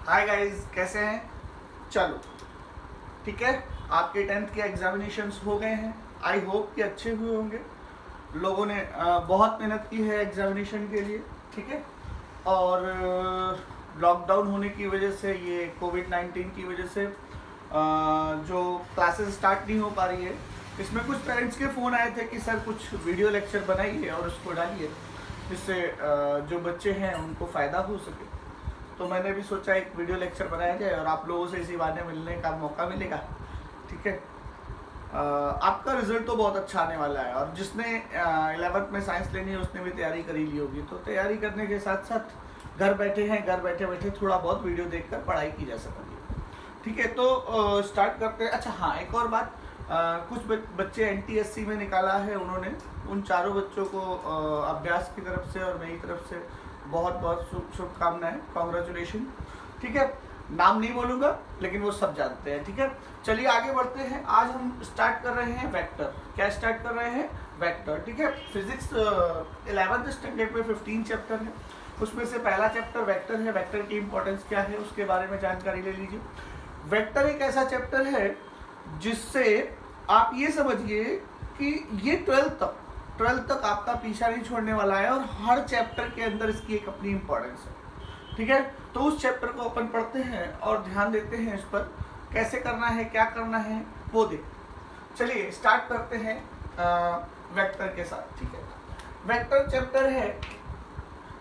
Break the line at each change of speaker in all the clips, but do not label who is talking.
Hi guys, कैसे हैं? चलो ठीक है, आपके 10th के एग्जामिनेशंस हो गए हैं। आई होप कि अच्छे हुए होंगे। लोगों ने बहुत मेहनत की है एग्जामिनेशन के लिए, ठीक है। और लॉकडाउन होने की वजह से, ये कोविड-19 की वजह से जो क्लासेस स्टार्ट नहीं हो पा रही है, इसमें कुछ पेरेंट्स के फ़ोन आए थे कि सर कुछ वीडियो लेक्चर बनाइए और उसको डालिए, जिससे जो बच्चे हैं उनको फ़ायदा हो सके। तो मैंने भी सोचा एक वीडियो लेक्चर बनाया जाए और आप लोगों से इसी बहाने मिलने का मौका मिलेगा, ठीक है। आपका रिजल्ट तो बहुत अच्छा आने वाला है, और जिसने 11th में साइंस लेनी है उसने भी तैयारी करी ली होगी। तो तैयारी करने के साथ साथ घर बैठे बैठे थोड़ा बहुत वीडियो देखकर पढ़ाई की जा सकती है, ठीक है। तो स्टार्ट करते हैं। अच्छा हाँ, एक और बात, कुछ बच्चे NTSC में निकाला है उन्होंने, उन चारों बच्चों को अभ्यास की तरफ से और मेरी तरफ से बहुत बहुत शुभकामनाएं, कॉन्ग्रेचुलेशन, ठीक है। नाम नहीं बोलूँगा लेकिन वो सब जानते हैं, ठीक है। चलिए आगे बढ़ते हैं। आज हम स्टार्ट कर रहे हैं वेक्टर। क्या स्टार्ट कर रहे हैं? वेक्टर, ठीक है। फिजिक्स 11th स्टैंडर्ड में 15 चैप्टर है, उसमें से पहला चैप्टर वेक्टर है। वेक्टर की इंपॉर्टेंस क्या है उसके बारे में जानकारी ले लीजिए। वेक्टर एक ऐसा चैप्टर है जिससे आप ये समझिए कि ये 12th तक आपका पीछा नहीं छोड़ने वाला है, और हर चैप्टर के अंदर इसकी एक अपनी इंपॉर्टेंस है, ठीक है। तो उस चैप्टर को अपन पढ़ते हैं और ध्यान देते हैं इस पर, कैसे करना है, क्या करना है वो देख। चलिए स्टार्ट करते हैं वेक्टर के साथ, ठीक है। वेक्टर चैप्टर है,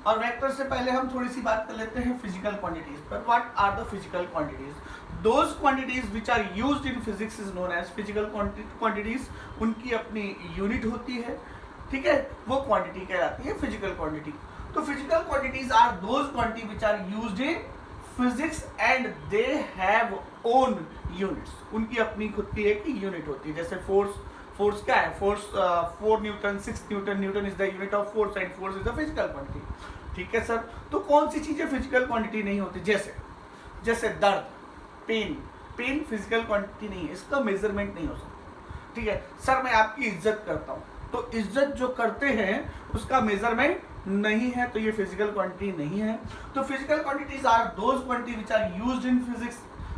और वेक्टर से पहले हम थोड़ी सी बात कर लेते हैं फिजिकल क्वांटिटीज पर। What are the physical quantities? Those quantities which are used in physics is known as physical quantities. उनकी अपनी यूनिट होती है, ठीक है, वो क्वांटिटी कहलाती है फिजिकल क्वांटिटी। तो physical quantities are those quantity which are used in physics and they have own units. उनकी अपनी खुद की एक यूनिट होती है। जैसे फोर्स क्या है? Force 4 Newton, 6 Newton. Newton is the unit of force and force is the physical quantity, ठीक है सर। तो कौन सी चीजें फिजिकल क्वांटिटी नहीं होती? जैसे दर्द, पेन फिजिकल क्वांटिटी नहीं है, इसका मेजरमेंट नहीं हो सकता, ठीक है। सर मैं आपकी इज्जत करता हूँ, तो इज्जत जो करते हैं उसका मेजरमेंट नहीं है, तो ये फिजिकल क्वांटिटी नहीं है। तो physical quantities are those quantity which are used in physics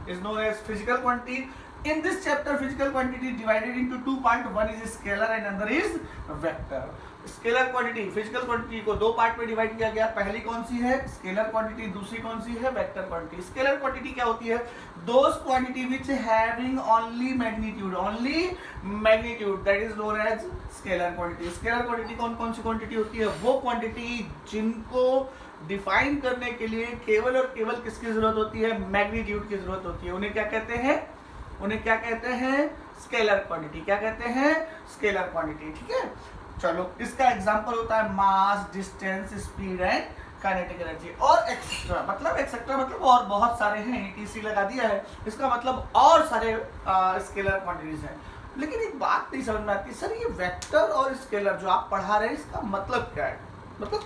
is known as physical quantity. In this chapter, physical quantity divided into two parts. One is scalar and another is vector. Scalar quantity, physical quantity को दो part में divide किया गया। पहली कौन सी है? Scalar quantity. दूसरी कौन सी है? Vector quantity. स्केलर क्वांटिटी क्या होती है? Those quantity which having only magnitude that is known as scalar quantity. Scalar quantity कौन कौन सी क्वांटिटी होती है? वो क्वांटिटी जिनको डिफाइन करने के लिए केवल और केवल किसकी जरूरत होती है? मैग्नीट्यूड की जरूरत होती है। उन्हें क्या कहते हैं? Scalar quantity. क्या कहते हैं? स्केलर क्वांटिटी, ठीक है। चलो, इसका एग्जांपल होता है mass, distance, speed and kinetic energy, और एक्सेट्रा मतलब और बहुत सारे हैं। ETC लगा दिया है, इसका मतलब और सारे स्केलर क्वांटिटीज हैं। लेकिन एक बात नहीं समझ में आती, सर ये वेक्टर और स्केलर जो आप पढ़ा रहे हैं इसका मतलब क्या है? मतलब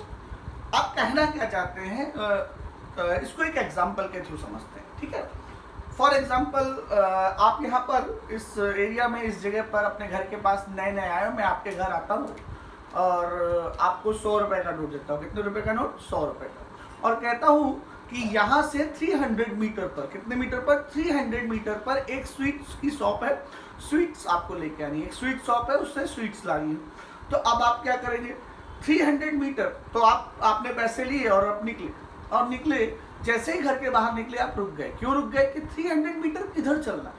आप कहना क्या चाहते हैं? इसको एक एग्जाम्पल के थ्रू समझते हैं, ठीक है। फॉर एग्जाम्पल, आप यहाँ पर इस एरिया में, इस जगह पर अपने घर के पास नए आए हो, मैं आपके घर आता हूँ और आपको 100 रुपये का नोट देता हूँ। कितने रुपए का नोट? 100 रुपये का। और कहता हूँ कि यहाँ से 300 मीटर पर, कितने मीटर पर? 300 मीटर पर एक स्वीट्स की शॉप है, स्वीट्स आपको लेके आनी है। एक स्वीट शॉप है, उससे स्वीट्स लानी है। तो अब आप क्या करेंगे? 300 मीटर तो आपने पैसे लिए और अब निकले। जैसे ही घर के बाहर निकले आप रुक गए। क्यों रुक गए? कि 300 मीटर किधर चलना है।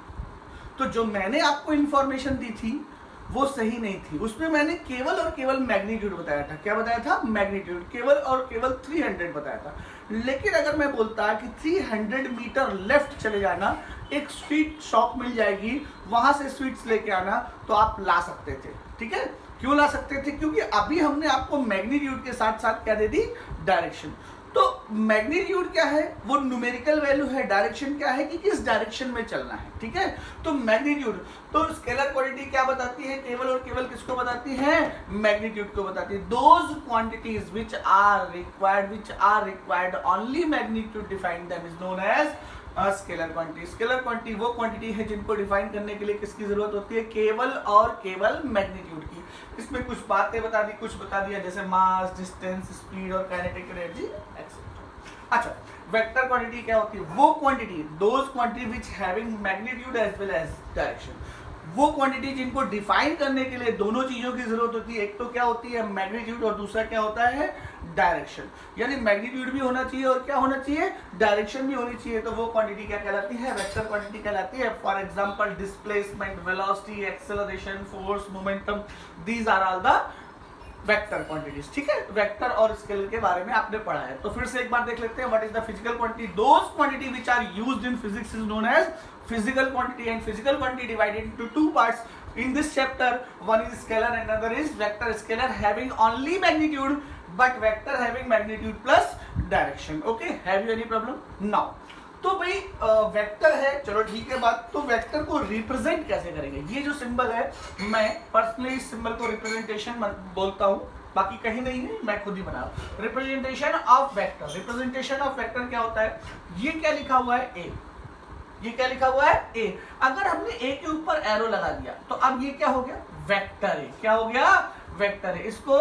तो जो मैंने आपको इंफॉर्मेशन दी थी वो सही नहीं थी। उसमें मैंने केवल और केवल मैग्नीट्यूड बताया था। क्या बताया था? मैग्नीट्यूड। केवल और केवल 300 बताया था। लेकिन अगर मैं बोलता कि 300 मीटर लेफ्ट चले जाना, एक स्वीट शॉप मिल जाएगी, वहां से स्वीट्स लेके आना, तो आप ला सकते थे, ठीक है। क्यों ला सकते थे? क्योंकि अभी हमने आपको मैग्नीट्यूड के साथ साथ क्या दे दी? डायरेक्शन। तो मैग्नीट्यूड क्या है? वो न्यूमेरिकल वैल्यू है। डायरेक्शन क्या है? कि किस डायरेक्शन में चलना है, ठीक है। तो मैग्नीट्यूड, तो स्केलर क्वांटिटी क्या बताती है? केवल और केवल किसको बताती है? मैग्नीट्यूड को बताती है। Those quantities which are required only magnitude define them is known as scalar quantity. Scalar quantity वो क्वांटिटी है जिनको डिफाइन करने के लिए किसकी जरूरत होती है? केवल और केवल मैग्नीट्यूड की। इसमें कुछ बातें बता दी, कुछ बता दिया, जैसे मास, डिस्टेंस, स्पीड और काइनेटिक एनर्जी एक्सेट्रा। अच्छा, वेक्टर क्वांटिटी क्या होती है? वो quantity, those quantity which having magnitude as well as direction, वो क्वांटिटी जिनको डिफाइन करने के लिए दोनों चीजों की जरूरत होती है। एक तो क्या होती है? मैग्नीट्यूड, और दूसरा क्या होता है? डायरेक्शन। यानी मैग्नीट्यूड भी होना चाहिए और क्या होना चाहिए? डायरेक्शन भी होनी चाहिए। तो वो क्वांटिटी क्या कहलाती है? वेक्टर क्वांटिटी कहलाती है। For example displacement, velocity, acceleration, force, momentum, these are all the vector quantities. ठीक है, वेक्टर और स्केलर के बारे में आपने पढ़ा है। तो फिर से एक बार देख लेते हैं, what is the physical quantity? Those quantity which are used in physics is known as physical quantity, and physical quantity divided into two parts in this chapter. One is scalar and another is vector. Scalar having only magnitude, but vector having magnitude plus direction. Okay, have you any problem? Now, तो भाई vector है, चलो ठीक है बात। तो vector को represent कैसे करेंगे? ये जो सिंबल है, मैं पर्सनली इस सिंबल को रिप्रेजेंटेशन बोलता हूँ, बाकी कहीं नहीं है, मैं खुद ही बना रहा हूँ। Representation of vector. Representation of vector क्या होता है? ये क्या लिखा हुआ है? ए। ये क्या लिखा हुआ है? ए। अगर हमने ए के ऊपर एरो लगा दिया तो अब ये क्या हो गया? Vector A. क्या हो गया? Vector A. इसको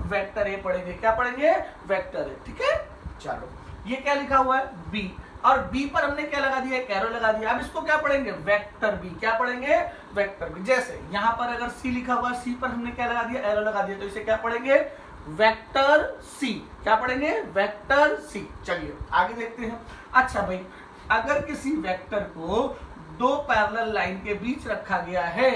वेक्टर ए पढ़ेंगे। क्या पढ़ेंगे? Vector A. ठीक है, चलो ये क्या लिखा हुआ है? बी, और बी पर हमने क्या लगा दिया? एक एरो लगा दिया। अब इसको क्या पढ़ेंगे? Vector B. क्या पढ़ेंगे? Vector B. जैसे यहां पर अगर सी लिखा हुआ है, सी पर हमने क्या लगा दिया? एरो लगा दिया, तो इसे क्या पढ़ेंगे? Vector C. क्या पढ़ेंगे? Vector C. चलिए आगे देखते हैं। अच्छा भाई, अगर किसी वेक्टर को दो पैरेलल लाइन के बीच रखा गया है,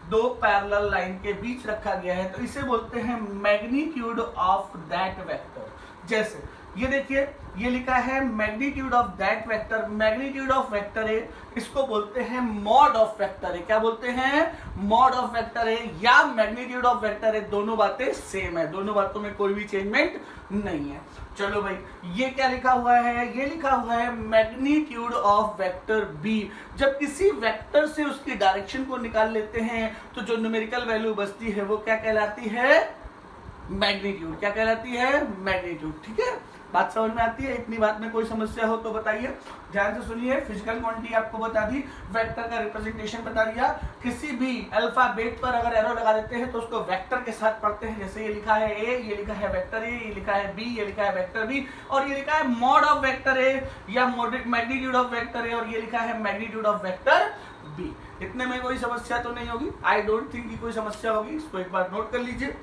दो पैरेलल लाइन के बीच रखा गया है, तो इसे बोलते हैं मैग्नीट्यूड ऑफ दैट वेक्टर। जैसे ये देखिए, ये लिखा है magnitude of that vector. Magnitude of vector ए, इसको बोलते हैं मॉड ऑफ वेक्टर ए। क्या बोलते हैं? मॉड ऑफ वेक्टर ए या मैग्नीट्यूड ऑफ वेक्टर ए। दोनों बातें सेम है, दोनों बातों में कोई भी चेंजमेंट नहीं है। चलो भाई, ये क्या लिखा हुआ है? ये लिखा हुआ है मैग्नीट्यूड ऑफ वेक्टर बी। जब किसी वेक्टर से उसकी डायरेक्शन को निकाल लेते हैं तो जो न्यूमेरिकल वैल्यू बचती है वो क्या कहलाती है? मैग्नीट्यूड। क्या कहलाती है? मैग्नीट्यूड। ठीक है, बात समझ में आती है? इतनी बात में कोई समस्या हो तो बताइए। ध्यान से सुनिए, फिजिकल क्वांटिटी आपको बता दी, वेक्टर का रिप्रेजेंटेशन बता दिया। किसी भी अल्फाबेट पर अगर एरो लगा देते हैं तो उसको वेक्टर के साथ पढ़ते हैं। जैसे ये लिखा है ए, ये लिखा है वेक्टर ए, ये लिखा है बी, ये लिखा है वेक्टर बी, और ये लिखा है मॉड ऑफ वेक्टर ए या मैग्नीट्यूड ऑफ वेक्टर ए, और ये लिखा है मैग्नीट्यूड ऑफ वेक्टर बी। इतने में कोई समस्या तो नहीं होगी? आई डोंट थिंक कि कोई समस्या होगी। इसको एक बार नोट कर लीजिए,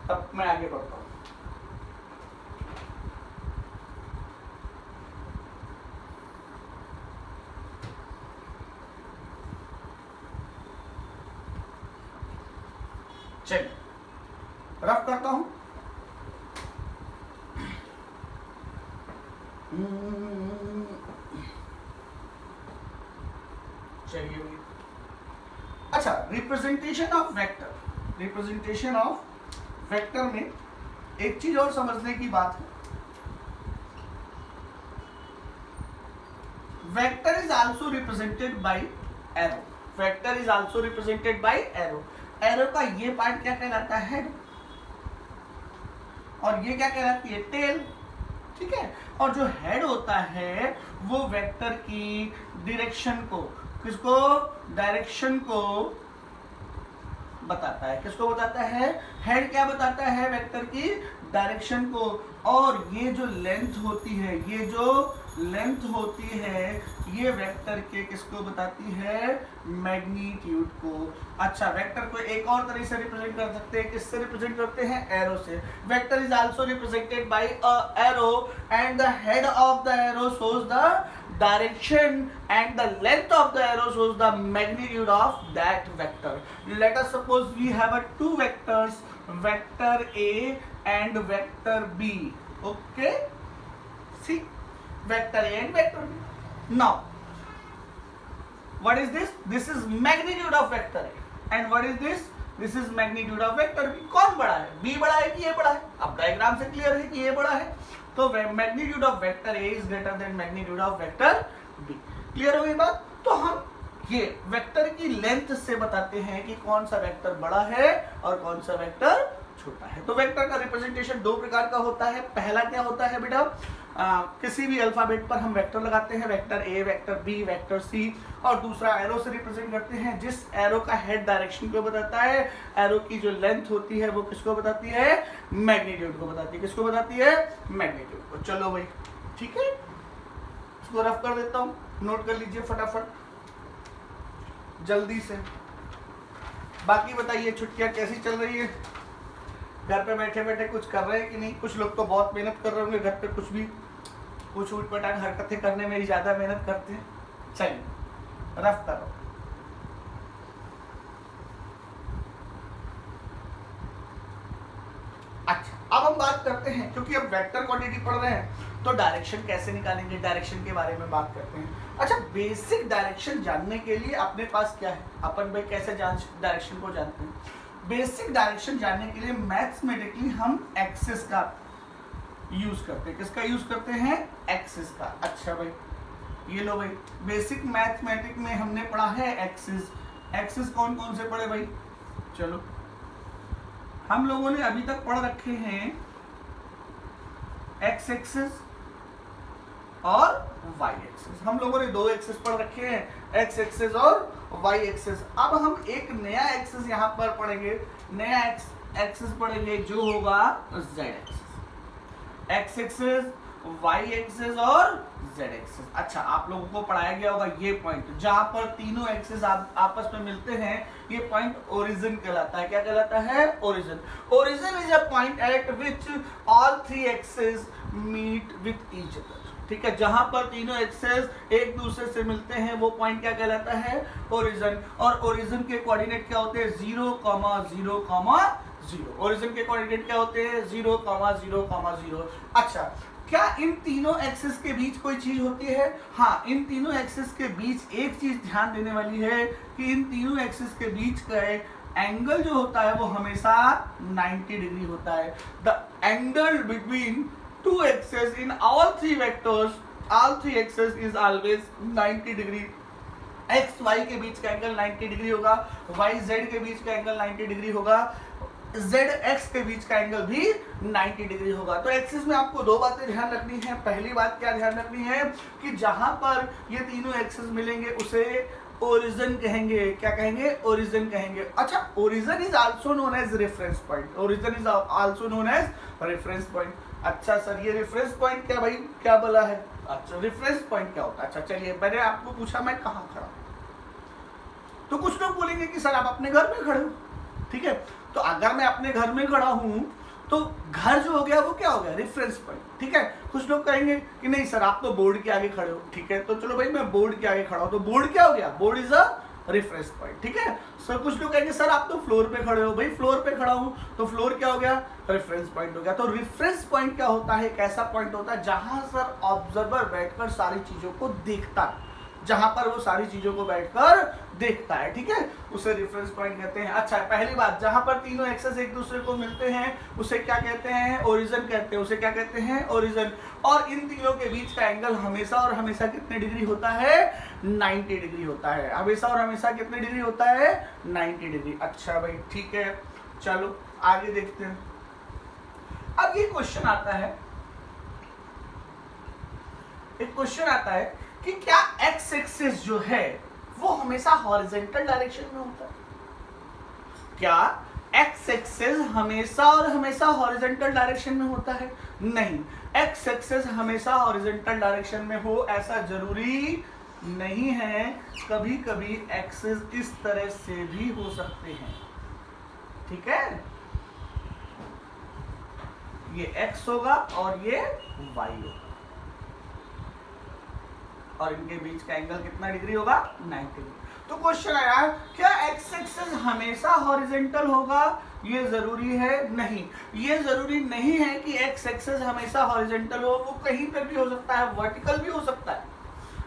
तब मैं आगे बढ़ता हूँ। चलिए रफ करता हूं। चलिए, अच्छा, representation of vector. Representation of vector में एक चीज और समझने की बात है। Vector is also represented by arrow. Vector is also represented by arrow. Arrow का ये पार्ट क्या कहलाता है? हेड, और ये क्या कहलाती है? टेल। ठीक है, और जो हेड होता है वो वेक्टर की डायरेक्शन को, किसको? डायरेक्शन को बताता है। किसको बताता है? हेड क्या बताता है? वेक्टर की डायरेक्शन को। और ये जो लेंथ होती है, ये जो लेंथ होती है, ये वेक्टर के किसको बताती है? मैग्नीट्यूड को। अच्छा, वेक्टर को एक और तरह से रिप्रेजेंट कर सकते हैं। किससे रिप्रेजेंट करते हैं? एरो से। Vector is also represented by a arrow and the head of the arrow shows the direction and the length of the arrow shows the magnitude of that vector. Let us suppose we have a two vectors, vector A and vector B. Okay, see, vector A and vector B. Now what is this? This is magnitude of vector A, and what is this? This is magnitude of vector B. कौन बड़ा है? B बड़ा है कि A बड़ा है? अब diagram से क्लियर है कि A बड़ा है, तो magnitude of vector A is greater than magnitude of vector B. Clear हो गई बात? तो हम ये वेक्टर की लेंथ से बताते हैं कि कौन सा वेक्टर बड़ा है और कौन सा वेक्टर छोटा है। तो वेक्टर का रिप्रेजेंटेशन दो प्रकार का होता है। पहला क्या होता है बेटा? किसी भी अल्फाबेट पर हम वेक्टर लगाते हैं, vector A, vector B, vector C, और दूसरा एरो से रिप्रेजेंट करते हैं। जिस एरो का हेड डायरेक्शन को बताता है, एरो की जो लेंथ होती है वो किसको बताती है? मैग्नीट्यूड को बताती है। किसको बताती है? मैग्नीट्यूड को। चलो भाई, ठीक है, इसको रफ कर देता हूँ, नोट कर लीजिए फटाफट जल्दी से। बाकी बताइए छुट्टियां कैसी चल रही है, घर पे बैठे बैठे कुछ कर रहे हैं कि नहीं? कुछ लोग तो बहुत मेहनत कर रहे होंगे घर पे, कुछ ऊट पटांग हरकतें करने में ज्यादा मेहनत करते हैं। चलिए रफ करो। अच्छा, अब हम बात करते हैं, क्योंकि अब वेक्टर क्वांटिटी पढ़ रहे हैं तो डायरेक्शन कैसे निकालेंगे, डायरेक्शन के बारे में बात करते हैं। अच्छा, बेसिक डायरेक्शन जानने के लिए अपने पास क्या है, अपन भाई कैसे डायरेक्शन को जानते हैं? बेसिक डायरेक्शन जानने के लिए मैथमेटिकली हम एक्सिस का यूज करते हैं। किसका यूज करते हैं? एक्सिस का। अच्छा भाई, ये लो भाई, बेसिक मैथमेटिक में हमने पढ़ा है एक्सिस। एक्सिस कौन कौन से पढ़े भाई? चलो, हम लोगों ने अभी तक पढ़ रखे हैं एक्स एक्सिस और वाई एक्सिस। हम लोगों ने दो एक्सिस पढ़ रखे हैं, एक्स एक्सिस और वाई एक्सिस। अब हम एक नया एक्सिस यहाँ पर पढ़ेंगे, नया एक्सिस पढ़ेंगे जो होगा Z axis. X axis, Y axis और जेड एक्सिस। अच्छा, आप लोगों को पढ़ाया गया होगा ये पॉइंट, जहां पर तीनों एक्सिस आपस में मिलते हैं, ये पॉइंट ओरिजिन कहलाता है। क्या कहलाता है? Origin. Origin is a point at which all three axis meet with each other. ठीक है, जहां पर तीनों एक्सिस एक दूसरे से मिलते हैं वो पॉइंट क्या कहलाता है? ओरिजिन। और ओरिजिन के कोऑर्डिनेट क्या होते हैं? 0, 0, 0। ओरिजिन के कोऑर्डिनेट क्या होते हैं? 0, 0, 0। अच्छा, क्या इन तीनों एक्सिस के बीच कोई चीज होती है? हाँ, इन तीनों एक्सिस के बीच एक चीज ध्यान देने वाली है कि इन तीनों एक्सिस के बीच का एंगल जो होता है वो हमेशा 90 डिग्री होता है। The angle between two axis in all three vectors, all three axis is always 90 degree. X Y के बीच का एंगल 90 डिग्री होगा, वाई जेड के बीच का एंगल 90 डिग्री होगा, जेड एक्स के बीच का एंगल भी 90 डिग्री होगा। तो एक्सिस में आपको दो बातें ध्यान रखनी है। पहली बात क्या ध्यान रखनी है कि जहां पर ये तीनों एक्सिस मिलेंगे उसे ओरिजिन कहेंगे। क्या कहेंगे? ओरिजिन कहेंगे। अच्छा, origin is also known as reference point. Origin is also known as reference point. अच्छा सर, ये रेफरेंस पॉइंट क्या भाई, क्या बोला है? अच्छा, रेफरेंस पॉइंट क्या होता है? अच्छा चलिए, मैंने आपको पूछा मैं कहाँ खड़ा, तो कुछ लोग बोलेंगे कि सर आप अपने घर में खड़े हो। ठीक है, तो अगर मैं अपने घर में खड़ा हूं तो घर जो हो गया वो क्या हो गया? Reference point. ठीक है, कुछ लोग कहेंगे कि नहीं सर आप तो बोर्ड के आगे खड़े हो। ठीक है, तो चलो भाई मैं बोर्ड के आगे खड़ा हूं, तो बोर्ड क्या हो गया? Board is a reference point. ठीक है सर, कुछ लोग कहेंगे सर आप तो फ्लोर पे खड़े हो। भाई फ्लोर पे खड़ा हूं तो फ्लोर क्या हो गया? रेफरेंस पॉइंट हो गया। तो रेफरेंस पॉइंट क्या होता है? एक ऐसा पॉइंट होता है जहां सर ऑब्जर्वर बैठकर सारी चीजों को देखता है, जहां पर वो सारी चीजों को बैठकर देखता है। ठीक है, उसे रेफरेंस पॉइंट कहते हैं। अच्छा, पहली बात, जहां पर तीनों एक्सिस एक दूसरे को मिलते हैं उसे क्या कहते हैं? ओरिजिन कहते हैं। उसे क्या कहते हैं? ओरिजिन। और इन तीनों के बीच का एंगल हमेशा और हमेशा कितने डिग्री होता है? 90 डिग्री होता है। हमेशा और हमेशा कितने डिग्री होता है? 90 डिग्री। अच्छा भाई ठीक है, चलो आगे देखते हैं। अब ये क्वेश्चन आता है, एक क्वेश्चन आता है कि क्या एक्स एक्सिस जो है वो हमेशा हॉरिजॉन्टल डायरेक्शन में होता है? क्या एक्स एक्सिस हमेशा और हमेशा हॉरिजॉन्टल डायरेक्शन में होता है? नहीं, एक्स एक्सिस हमेशा हॉरिजॉन्टल डायरेक्शन में हो ऐसा जरूरी नहीं है। कभी कभी एक्सिस इस तरह से भी हो सकते हैं। ठीक है, ये एक्स होगा और ये वाई होगा और इनके बीच का एंगल कितना डिग्री होगा? 90 डिग्री। तो क्वेश्चन आया, क्या एक्स एक्सिस हमेशा हॉरिजॉन्टल होगा? ये जरूरी है? नहीं, ये जरूरी नहीं है कि एक्स एक्सिस हमेशा हॉरिजॉन्टल हो। वो कहीं पर भी हो सकता है, वर्टिकल भी हो सकता है।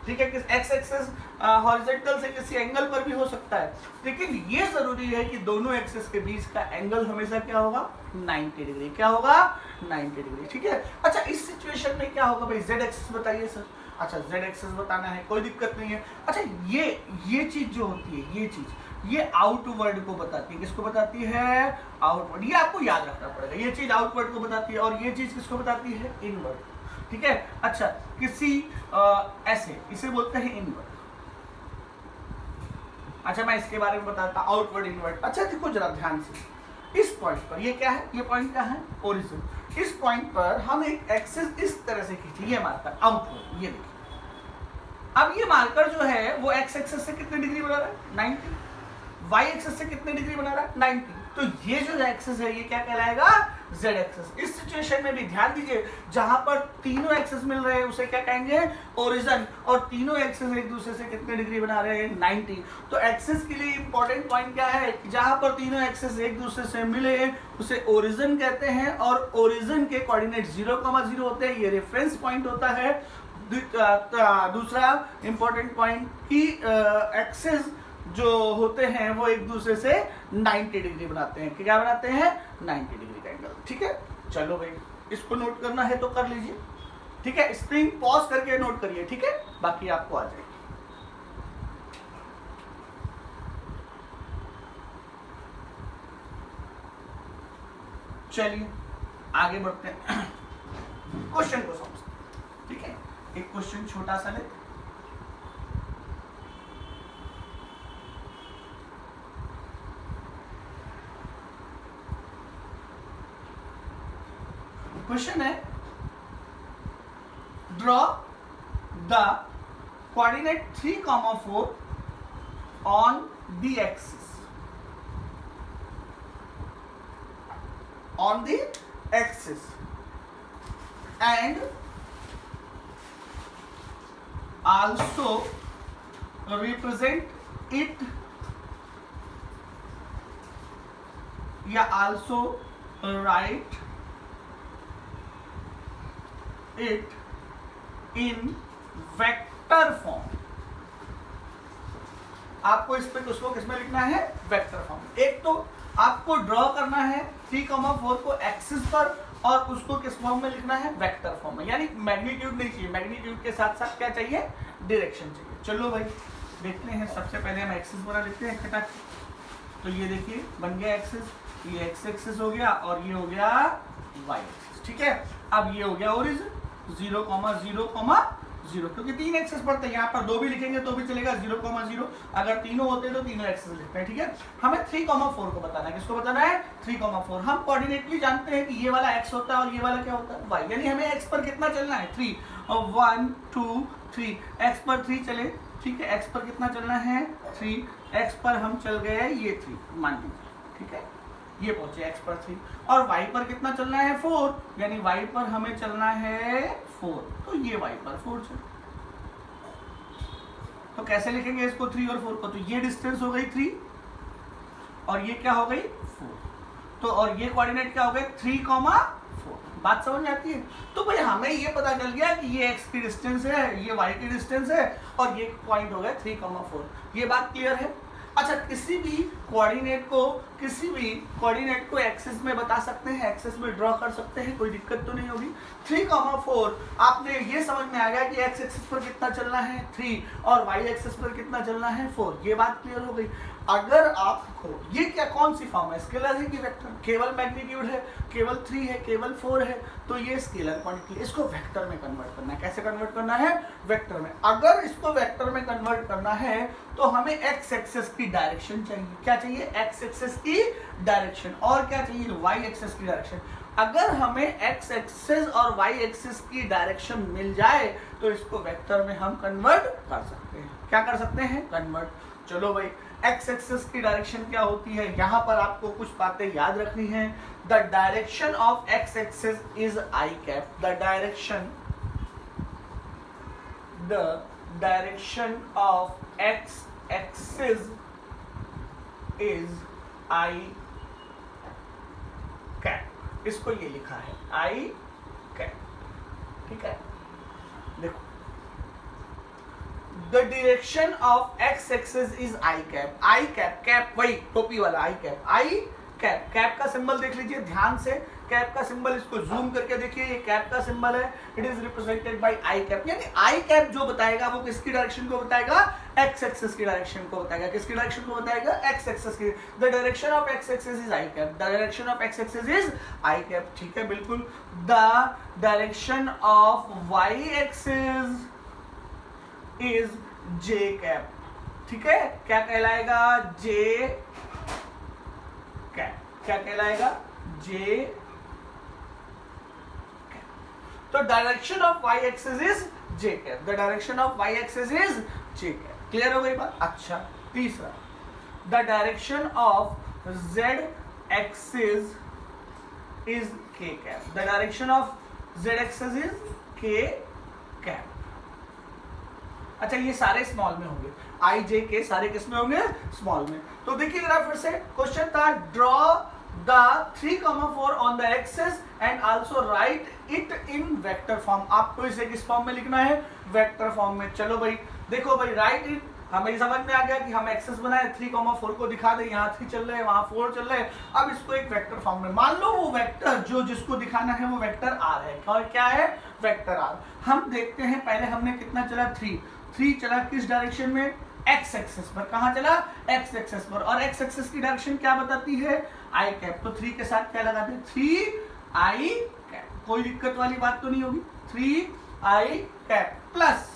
ठीक है, एक्स एक्सिस हॉरिजॉन्टल से किसी एंगल पर भी हो सकता है, लेकिन ये जरूरी है कि दोनों एक्सिस के बीच का एंगल हमेशा क्या होगा? 90 डिग्री। क्या होगा? 90 डिग्री। ठीक है, अच्छा इस सिचुएशन में क्या होगा भाई? जेड एक्सिस बताइए सर। अच्छा, जेड एक्सिस बताना है, कोई दिक्कत नहीं है। अच्छा, ये चीज जो होती है, ये चीज ये आउटवर्ड को बताती है। किसको बताती है? आउटवर्ड। ये आपको याद रखना पड़ेगा, ये चीज आउटवर्ड को बताती है और ये चीज किसको बताती है? इनवर्ड। ठीक है, अच्छा किसी ऐसे इसे बोलते हैं इनवर्ड। अच्छा, मैं इसके बारे में बताता हूं, आउटवर्ड इनवर्ड। अच्छा देखो जरा ध्यान से, इस पॉइंट पर ये क्या है? ये पॉइंट क्या है? ओरिजिन। इस पॉइंट पर हम एक एक्सिस इस तरह से खींचे, ये मार्कर आउटवर्ड, ये देखिए अब ये मार्कर जो है वो एक्स एक्सेस से कितने डिग्री बना रहा है? 90। वाई एक्सेस से कितने डिग्री बना रहा है? 90। तो ये जो एक्सेस है ये क्या कहलाएगा? Z access. इस सिचुएशन में भी ध्यान दीजिए, जहां पर तीनों एक्सेस मिल रहे हैं उसे क्या कहेंगे? ओरिजिन। और तीनों एक्सेस एक दूसरे से कितने डिग्री बना रहे हैं? 90। तो एक्सेस के लिए इंपॉर्टेंट पॉइंट क्या है? जहां पर तीनों एक्सेस एक दूसरे से मिले उसे ओरिजिन कहते हैं, और ओरिजिन के कोऑर्डिनेट 0,0 होते हैं, ये रेफरेंस पॉइंट होता है। दूसरा इंपॉर्टेंट पॉइंट कि एक्सेस जो होते हैं वो एक दूसरे से 90 डिग्री बनाते हैं। क्या बनाते हैं? 90 डिग्री का एंगल। ठीक है, चलो भाई इसको नोट करना है तो कर लीजिए। ठीक है, स्क्रीन पॉज करके नोट करिए। ठीक है, बाकी आपको आ जाएगी। चलिए आगे बढ़ते हैं, क्वेश्चन को समझते हैं। ठीक है, एक क्वेश्चन छोटा सा ले। क्वेश्चन है, draw the coordinate 3,4 on the axis, on the axis and also represent it, या also write it in vector form। आपको इस पे उसको किसमें लिखना है? Vector form. एक तो आपको ड्रॉ करना है 3,4 को एक्सिस पर, और उसको किस फॉर्म में लिखना है? वेक्टर फॉर्म में। यानी मैग्नीट्यूड नहीं चाहिए, मैग्नीट्यूड के साथ साथ क्या चाहिए? डायरेक्शन चाहिए। चलो भाई देखते हैं, सबसे पहले हम एक्सिस बना लेते हैं खटाक। तो ये देखिए बन गया एक्सिस, ये एक्स एक्सिस हो गया और ये हो गया वाई एक्सिस। ठीक है, अब ये हो गया ओरिजिन 0,0,0, क्योंकि 3 एक्सेस पड़ते हैं, यहाँ पर 2 भी लिखेंगे तो भी चलेगा, 0,0। अगर तीनों होते हैं तो तीनों एक्सेस लिखते हैं। ठीक है, हमें 3,4 को बताना है। किसको बताना है? 3,4। हम कोऑर्डिनेटली जानते हैं कि ये वाला x होता है और ये वाला क्या होता है? y। यानी हमें x पर कितना चलना है? 3। और 1 2 3, x पर 3 चले। ठीक है, x पर कितना चलना है? 3। x पर हम चल गए ये 3 मान लीजिए। ठीक है, ये पहुंचे x पर 3, और y पर कितना चलना है? 4। यानी y पर हमें चलना है 4, तो ये y पर 4 चल। तो कैसे लिखेंगे इसको 3 और 4 को? तो ये डिस्टेंस हो गई 3 और ये क्या हो गई? 4। तो और ये कोऑर्डिनेट क्या हो गए? 3,4। बात समझ में आती है? तो भाई हमें ये पता चल गया कि ये x की डिस्टेंस है, ये y की डिस्टेंस है, और ये पॉइंट हो गया 3,4। ये बात क्लियर है? अच्छा, किसी भी कोऑर्डिनेट को एक्सिस में बता सकते हैं, एक्सिस में ड्रॉ कर सकते हैं, कोई दिक्कत तो नहीं होगी। 3,4 आपने ये समझ में आ गया कि एक्स एक्सिस पर कितना चलना है? 3, और वाई एक्सिस पर कितना चलना है? 4। ये बात क्लियर हो गई। अगर आपको ये क्या कौन सी फॉर्म है? स्केलर है कि वेक्टर? केवल मैग्नीट्यूड है, केवल 3 है, केवल 4 है, तो ये स्केलर क्वांटिटी। इसको वेक्टर में कन्वर्ट करना है। कैसे कन्वर्ट करना है? वेक्टर में। अगर इसको वेक्टर में कन्वर्ट करना है तो हमें एक्स एक्सिस की डायरेक्शन चाहिए। क्या चाहिए? एक्स एक्सिस की डायरेक्शन। और क्या चाहिए? वाई एक्सिस की डायरेक्शन। अगर हमें एक्स एक्सिस और वाई एक्सिस की डायरेक्शन मिल जाए तो इसको वेक्टर में हम कन्वर्ट कर सकते हैं। क्या कर सकते हैं? कन्वर्ट। चलो भाई, एक्स एक्सिस की डायरेक्शन क्या होती है? यहां पर आपको कुछ बातें याद रखनी है। The direction of X axis is I cap. The direction of X axis is I cap. इसको ये लिखा है आई कैप। ठीक है, देखो, the direction of X axis is I cap. I cap, cap वही टोपी वाला आई कैप। आई कैप, कैप का सिंबल देख लीजिए ध्यान से। कैप का सिंबल, इसको जूम करके देखिए, ये कैप का सिंबल है। It is represented by I cap. यानी आई कैप जो बताएगा वो किसकी डायरेक्शन को बताएगा? एक्स एक्सिस की डायरेक्शन को बताएगा। किसकी डायरेक्शन को बताएगा? एक्स एक्सिस की। The direction of X axis is I cap. The direction of X axis is I cap. ठीक है, बिल्कुल। The direction of Y axis is J cap. ठीक है, क्या कहलाएगा? J cap. क्या कहलाएगा? जे। तो direction of Y axis is J cap, the direction of Y axis is J cap. Clear हो गई बात? अच्छा, तीसरा, the direction of Z axis is के cap, the direction of Z axis is के कैप। अच्छा, ये सारे स्मॉल में होंगे, आई जे के सारे किसमें होंगे? स्मॉल में। तो देखिए जरा फिर से, क्वेश्चन था draw the 3,4 on the axis and also right it in vector form. आपको इसे किस फॉर्म में लिखना है? वेक्टर फॉर्म में। चलो भाई देखो भाई, राइट इट, हमें समझ में आ गया कि हम एक्सेस बनाए, 3,4 को दिखा दे, यहाँ 3 चल रहे हैं, वहां 4 चल रहे हैं। अब इसको एक वेक्टर फॉर्म में, मान लो वो वेक्टर जो जिसको दिखाना है वो वेक्टर आर है। और क्या है? Vector R. हम देखते हैं, पहले हमने कितना चला? 3 चला किस डायरेक्शन में? एक्स एक्सेस पर। कहां चला? एक्स एक्सेस पर। और एक्स एक्सेस की डायरेक्शन क्या बताती है? आई कैप। तो 3 के साथ क्या लगाते हैं? 3 आई कैप। कोई दिक्कत वाली बात तो नहीं होगी। 3 आई कैप प्लस,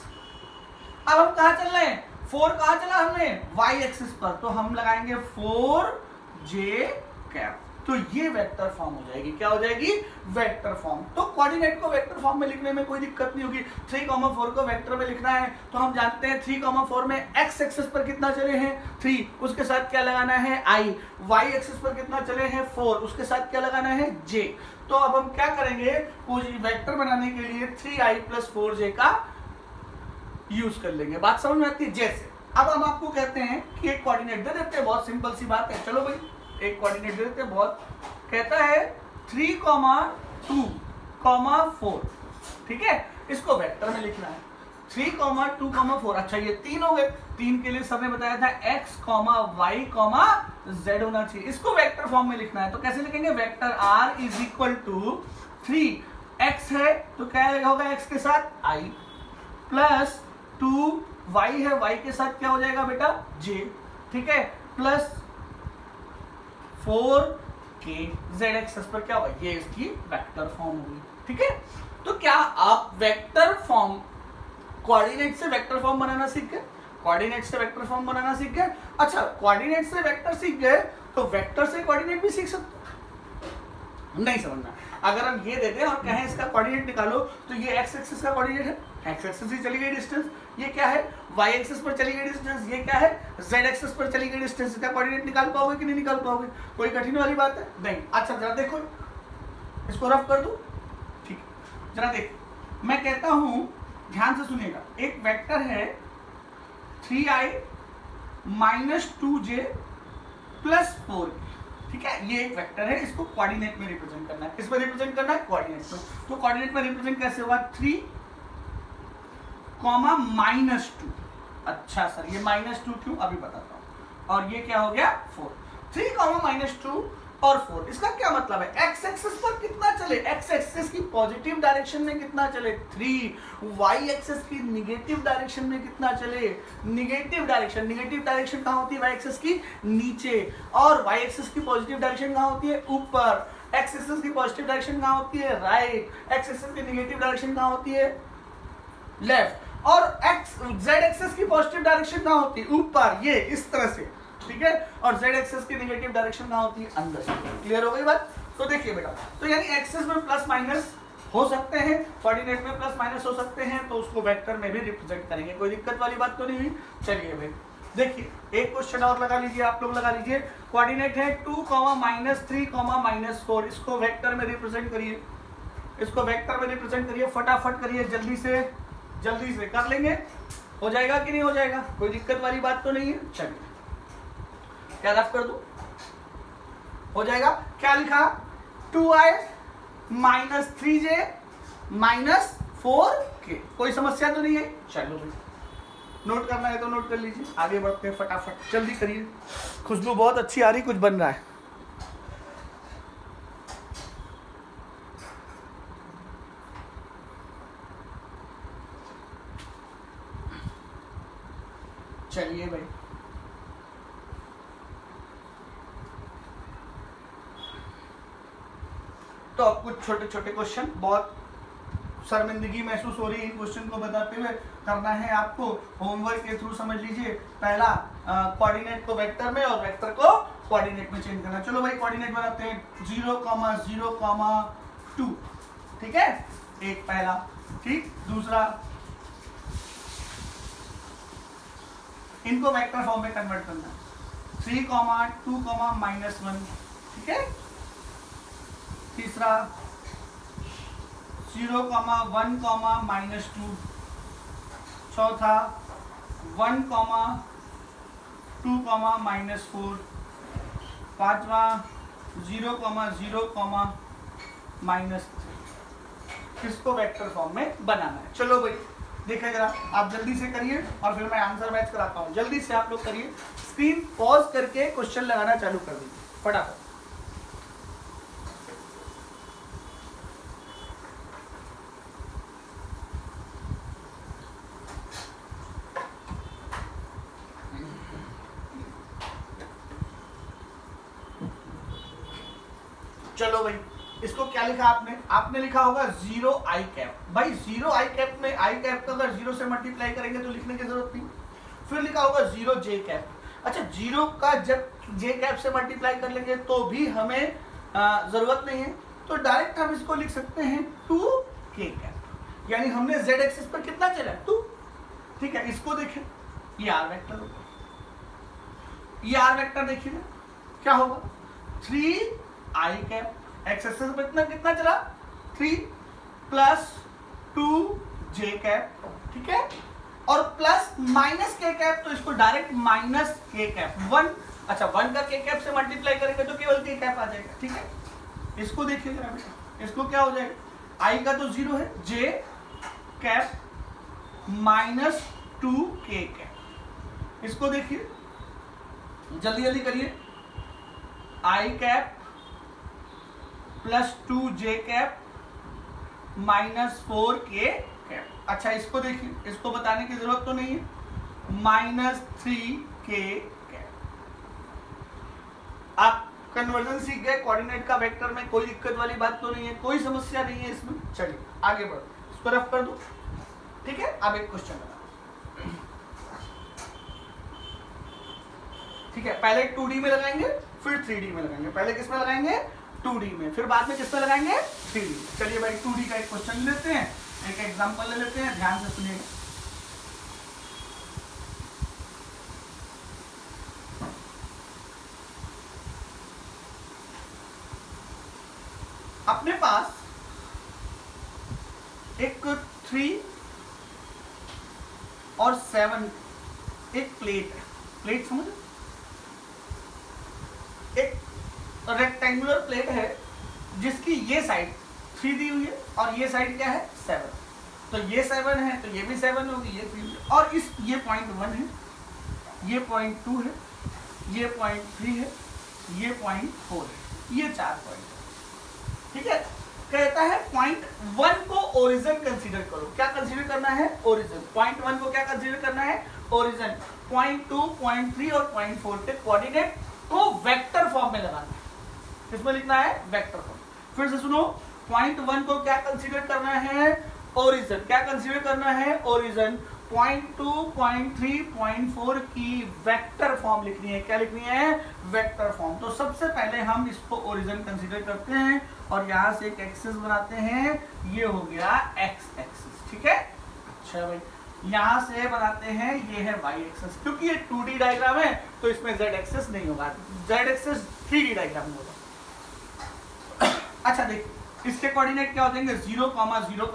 अब हम कहां चल रहे हैं? 4 कहां चला हमने? वाई एक्सिस पर, तो हम लगाएंगे 4 जे कैप। तो ये वेक्टर फॉर्म हो जाएगी। क्या हो जाएगी? Vector form. तो कोऑर्डिनेट को वेक्टर फॉर्म में लिखने में कोई दिक्कत नहीं होगी। 3,4 को वेक्टर में लिखना है तो हम जानते हैं 3,4 में एक्स एक्सिस पर कितना चले हैं? 3, उसके साथ क्या लगाना है? आई। वाई एक्सिस पर कितना चले हैं? 4, उसके साथ क्या लगाना है? जे। तो अब हम क्या करेंगे? वेक्टर बनाने के लिए 3i + 4j का यूज कर लेंगे। बात समझ में आती है? जैसे अब हम आपको कहते हैं कि एक कोऑर्डिनेट दे देते हैं, बहुत सिंपल सी बात है। चलो भाई एक कोऑर्डिनेट दे देते हैं, बहुत, कहता है 3,2,4, ठीक है, इसको वेक्टर में लिखना है। 3,2,4। अच्छा, ये 3 हो गए। 3 के लिए सबने बताया था x, y, z होना चाहिए। इसको वेक्टर फॉर्म में लिखना है तो कैसे लिखेंगे? वेक्टर r = 3x है तो क्या होगा? x के साथ i प्लस 2y है, y के साथ क्या हो जाएगा बेटा? j, ठीक है, प्लस 4k, z एक्सिस पर क्या होगा? ये इसकी वेक्टर फॉर्म होगी। ठीक है, तो क्या आप वेक्टर फॉर्म, कोऑर्डिनेट से वेक्टर फॉर्म बनाना सीख गए? कोऑर्डिनेट से वेक्टर फॉर्म बनाना सीख गए? अच्छा, कोऑर्डिनेट से वेक्टर सीख गए तो वेक्टर से कोऑर्डिनेट भी सीख सकते? नहीं समझना। अगर हम ये देते हैं और कहें इसका कोऑर्डिनेट निकालो तो ये एक्स एक्सिस का कोऑर्डिनेट है, एक्स एक्सिस से चली गई डिस्टेंस, ये क्या है? वाई एक्सिस पर चली गई डिस्टेंस, ये क्या है? जेड एक्सिस पर चली गई डिस्टेंस। इसका कोऑर्डिनेट निकाल पाओगे कि नहीं निकाल पाओगे? कोई कठिन वाली बात है? नहीं। अच्छा जरा देखो, इसको रफ कर दूं, ठीक है, जरा देखो, मैं कहता हूं, ध्यान से सुनिएगा, एक वेक्टर है 3i - 2j + 4, ठीक है, ये एक वेक्टर है, इसको कोऑर्डिनेट में रिप्रेजेंट करना है। किस में रिप्रेजेंट करना है? कोऑर्डिनेट में। तो कोऑर्डिनेट में रिप्रेजेंट कैसे होगा? 3, -2। अच्छा सर, ये -2 क्यों? अभी बताता हूं। और ये क्या हो गया? 4। 3, -2 और 4, इसका क्या मतलब है? एक्स एक्सिस पर कितना चले? एक्स एक्सिस की पॉजिटिव डायरेक्शन में कितना चले? 3। वाई एक्सिस की निगेटिव डायरेक्शन में कितना चले? Negative direction. निगेटिव डायरेक्शन कहाँ होती है? वाई एक्सिस की नीचे। और वाई एक्सिस की पॉजिटिव डायरेक्शन कहाँ होती है? ऊपर। एक्स एक्सिस की पॉजिटिव डायरेक्शन कहाँ होती है? राइट। एक्स एक्सिस की निगेटिव डायरेक्शन कहाँ होती है? लेफ्ट। और जेड एक्सिस की पॉजिटिव डायरेक्शन कहाँ होती है? ऊपर, ये इस तरह से, ठीक है। और जेड एक्सिस की नेगेटिव डायरेक्शन कहाँ होती है? अंदर से। क्लियर हो गई बात? तो देखिए बेटा, तो यानी एक्सिस में प्लस माइनस हो सकते हैं, कोऑर्डिनेट में प्लस माइनस हो सकते हैं, तो उसको वेक्टर में भी रिप्रेजेंट करेंगे। कोई दिक्कत वाली बात तो नहीं हुई? चलिए भाई देखिए, एक क्वेश्चन और लगा लीजिए, आप लोग लगा लीजिए। कोऑर्डिनेट है 2, -3, -4, इसको वेक्टर में रिप्रेजेंट करिए, इसको वेक्टर में रिप्रेजेंट करिए, फटाफट करिए, जल्दी से कर लेंगे। हो जाएगा कि नहीं हो जाएगा? कोई दिक्कत वाली बात तो नहीं है? चलिए, क्या रफ कर दूं? हो जाएगा। क्या लिखा? 2i - 3j - 4k। कोई समस्या तो नहीं है? चलो भाई, नोट करना है तो नोट कर लीजिए। आगे बढ़ते हैं, फटाफट जल्दी करिए। खुशबू बहुत अच्छी आ रही, कुछ बन रहा है। चलिए भाई, तो अब कुछ छोटे छोटे क्वेश्चन, बहुत शर्मिंदगी महसूस हो रही है इन क्वेश्चन को बताते हुए, करना है आपको होमवर्क के थ्रू। समझ लीजिए, पहला कोऑर्डिनेट को वेक्टर में और वेक्टर को कोऑर्डिनेट में चेंज करना। चलो भाई कोऑर्डिनेट बनाते हैं, 0, 0, 2, ठीक है, एक पहला, ठीक। दूसरा इनको वेक्टर फॉर्म में कन्वर्ट करना है। 3, 2, -1, ठीक है। तीसरा 0, 1, -2। चौथा 1, 2, -4। पांचवा 0, 0, -3। इसको वेक्टर फॉर्म में बनाना है। चलो भाई देखिए जरा, आप जल्दी से करिए और फिर मैं आंसर मैच कराता हूँ। जल्दी से आप लोग करिए, स्क्रीन पॉज करके क्वेश्चन लगाना चालू कर दीजिए फटाफट। चलो भाई, इसको क्या लिखा आपने? आपने लिखा होगा 0 i कैप। भाई 0 i कैप में आई कैप का अगर 0 से मल्टीप्लाई करेंगे तो लिखने की जरूरत नहीं। फिर लिखा होगा 0 j कैप। अच्छा, 0 का जब j कैप से मल्टीप्लाई कर लेंगे तो भी हमें जरूरत नहीं है, तो डायरेक्ट हम इसको लिख सकते हैं 2 k कैप। यानी हमने z एक्सिस पर कितना चला? 2। ठीक है, इसको देखें, ये r वेक्टर होगा। ये r वेक्टर देखिए क्या होगा? 3 i कैप। एक्स एक्सिस पर कितना चला? 3 प्लस 2 j कैप, ठीक है, और प्लस माइनस k कैप, तो इसको डायरेक्ट माइनस k कैप 1। अच्छा, 1 का k कैप से मल्टीप्लाई करेंगे तो केवल k कैप आ जाएगा, ठीक है। इसको देखिए जरा बेटा, इसको क्या हो जाएगा? i का तो 0 है, j cap minus 2 k cap. इसको देखिए, जल्दी जल्दी करिए। i cap plus 2 j cap minus 4 k cap. अच्छा, इसको देखिए, इसको बताने की जरूरत तो नहीं है, माइनस 3 k कैप। आप कन्वर्जन सीख गए, कोऑर्डिनेट का वेक्टर में कोई दिक्कत वाली बात तो नहीं है, कोई समस्या नहीं है इसमें। चलिए आगे बढ़ो, इसको रफ कर दो, ठीक है। अब एक क्वेश्चन बना, ठीक है। पहले 2D में लगाएंगे, फिर 3D में लगाएंगे। पहले किस में लगाएंगे? 2D में, फिर बाद में किस में लगाएंगे? 3D। चलिए भाई 2D का एक क्वेश्चन लेते हैं, एक एग्जांपल ले लेते हैं, ध्यान से सुनिएगा। अपने पास एक 3 और 7 एक प्लेट है। प्लेट समझ, एक रेक्टेंगुलर प्लेट है जिसकी ये साइड 3 दी हुई है और ये साइड क्या है? 7। तो ये 7 है तो ये भी 7 होगी, ये 3, और इस ये पॉइंट 1 है, ये पॉइंट 2 है, ये पॉइंट 3 है, ये पॉइंट 4 है, ये 4 पॉइंट है, ठीक है। कहता है पॉइंट 1 को ओरिजिन कंसीडर करो। क्या कंसीडर करना है? ओरिजिन। पॉइंट 1 को क्या कंसीडर करना है? ओरिजिन। पॉइंट 2, पॉइंट 3 और पॉइंट 4 के कोऑर्डिनेट को वेक्टर फॉर्म में लगाना है। किसमें लिखना है? Vector form. फिर से सुनो, पॉइंट 1 को क्या कंसीडर करना है? ओरिजिन। क्या कंसीडर करना है? ओरिजिन। पॉइंट 2, पॉइंट 3, पॉइंट 4 की वेक्टर फॉर्म लिखनी है। क्या लिखनी है? Vector form. तो सबसे पहले हम इसको ओरिजिन कंसीडर करते हैं और यहां से एक एक्सिस बनाते हैं, ये हो गया एक्स एक्सिस, ठीक है। अच्छा भाई, यहां से बनाते हैं, ये है वाई एक्सिस। क्योंकि ये 2D डायग्राम है तो इसमें जेड एक्सिस नहीं होगा, जेड एक्सिस 3D डायग्राम में होगा। अच्छा देखिए, इसके कोऑर्डिनेट क्या हो जाएंगे? 0, 0, 0।